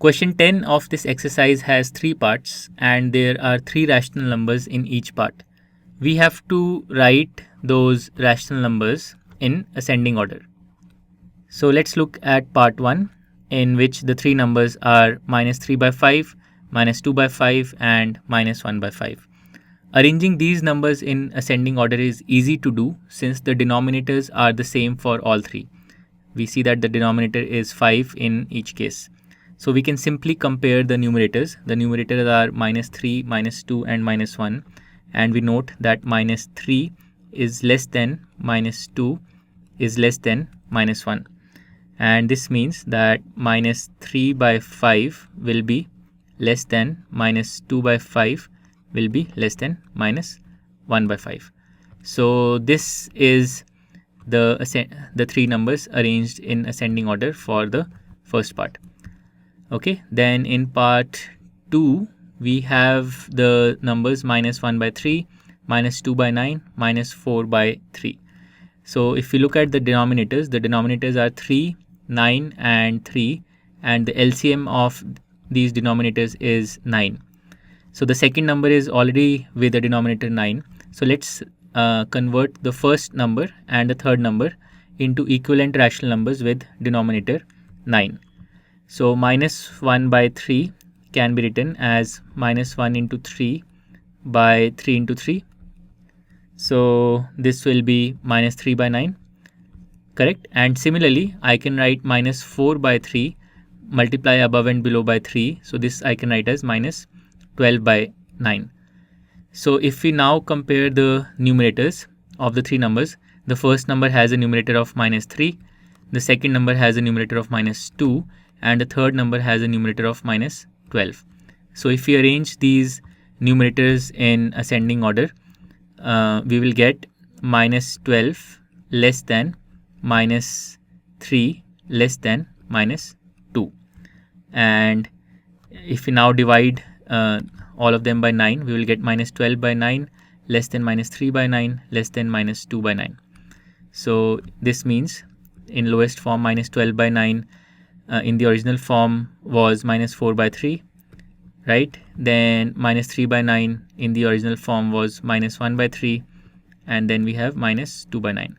Question 10 of this exercise has 3 parts and there are 3 rational numbers in each part. We have to write those rational numbers in ascending order. So let's look at part 1, in which the 3 numbers are minus 3 by 5, minus 2 by 5 and minus 1 by 5. Arranging these numbers in ascending order is easy to do since the denominators are the same for all 3. We see that the denominator is 5 in each case. So we can simply compare the numerators. The numerators are minus 3, minus 2 and minus 1. And we note that minus 3 is less than minus 2 is less than minus 1. And this means that minus 3 by 5 will be less than minus 2 by 5 will be less than minus 1 by 5. So this is the 3 numbers arranged in ascending order for the first part. Okay, then in part 2 we have the numbers minus 1 by 3, minus 2 by 9, minus 4 by 3. So if we look at the denominators are 3, 9 and 3, and the LCM of these denominators is 9. So the second number is already with the denominator 9. So let's convert the first number and the third number into equivalent rational numbers with denominator 9. So minus 1 by 3 can be written as minus 1 into 3 by 3 into 3. So this will be minus 3 by 9, correct? And similarly, I can write minus 4 by 3, multiply above and below by 3. So this I can write as minus 12 by 9. So if we now compare the numerators of the 3 numbers, the first number has a numerator of minus 3, the second number has a numerator of minus 2, and the third number has a numerator of minus 12. So if we arrange these numerators in ascending order, we will get minus 12 less than minus 3 less than minus 2. And if we now divide all of them by 9, we will get minus 12 by 9 less than minus 3 by 9 less than minus 2 by 9. So this means in lowest form minus 12 by 9 in the original form was minus 4 by 3, right? Then minus 3 by 9 in the original form was minus 1 by 3, and then we have minus 2 by 9.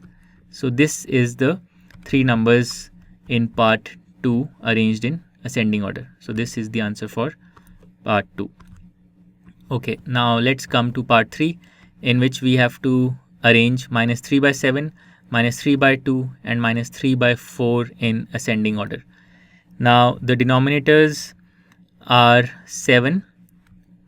So this is the 3 numbers in part 2 arranged in ascending order. So this is the answer for part 2. Okay, now let's come to part 3, in which we have to arrange minus 3 by 7, minus 3 by 2 and minus 3 by 4 in ascending order. Now the denominators are 7,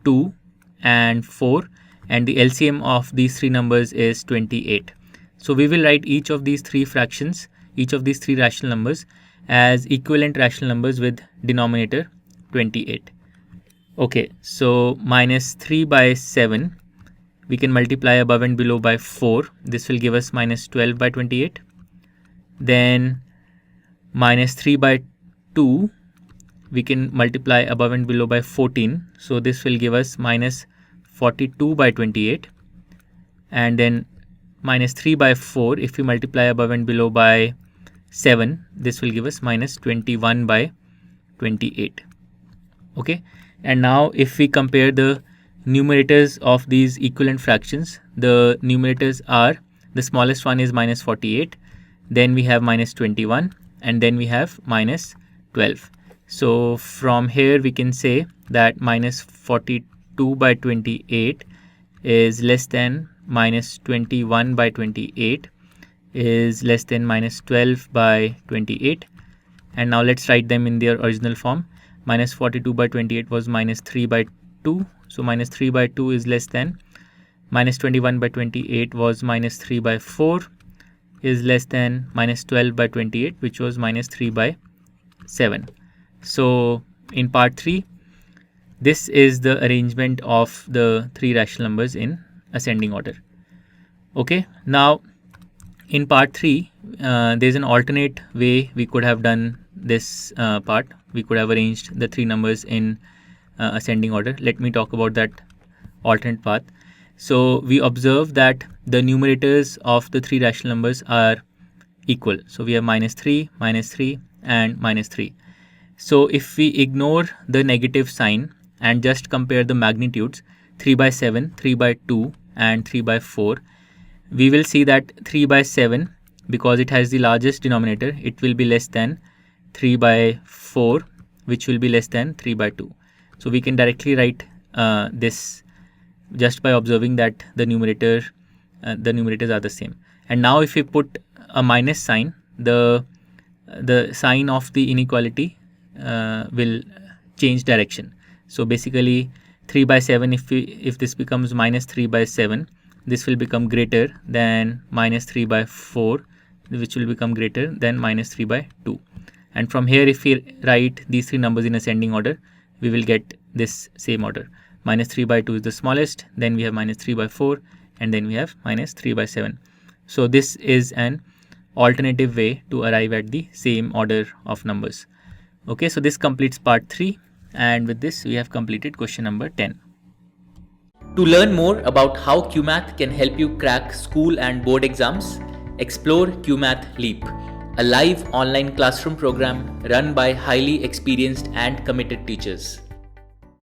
2 and 4, and the LCM of these 3 numbers is 28. So we will write each of these 3 fractions, each of these 3 rational numbers as equivalent rational numbers with denominator 28. Okay, so minus 3 by 7, we can multiply above and below by 4. This will give us minus 12 by 28. Then minus 3 by 2, we can multiply above and below by 14. So this will give us minus 42 by 28. And then minus 3 by 4, if we multiply above and below by 7, this will give us minus 21 by 28. Okay, and now if we compare the numerators of these equivalent fractions, the numerators are, the smallest one is minus 48, then we have minus 21, and then we have minus 12. So from here we can say that minus 42 by 28 is less than minus 21 by 28 is less than minus 12 by 28. And now let's write them in their original form. Minus 42 by 28 was minus 3 by 2. So minus 3 by 2 is less than minus 21 by 28 was minus 3 by 4 is less than minus 12 by 28, which was minus 3 by 7. So in part 3, this is the arrangement of the 3 rational numbers in ascending order. Okay, now in part 3, there's an alternate way we could have done this part. We could have arranged the 3 numbers in ascending order. Let me talk about that alternate path. So we observe that the numerators of the 3 rational numbers are equal. So we have minus 3 and minus 3. So if we ignore the negative sign and just compare the magnitudes 3 by 7, 3 by 2 and 3 by 4, we will see that 3 by 7, because it has the largest denominator, it will be less than 3 by 4, which will be less than 3 by 2. So we can directly write this just by observing that the numerators are the same. And now if we put a minus sign, the sign of the inequality will change direction. So basically 3 by 7, if this becomes minus 3 by 7, this will become greater than minus 3 by 4, which will become greater than minus 3 by 2. And from here, if we write these three numbers in ascending order, we will get this same order. Minus 3 by 2 is the smallest, then we have minus 3 by 4, and then we have minus 3 by 7. So this is an alternative way to arrive at the same order of numbers. Okay, so this completes part 3, and with this we have completed question number 10. To learn more about how QMath can help you crack school and board exams, explore QMath Leap, a live online classroom program run by highly experienced and committed teachers.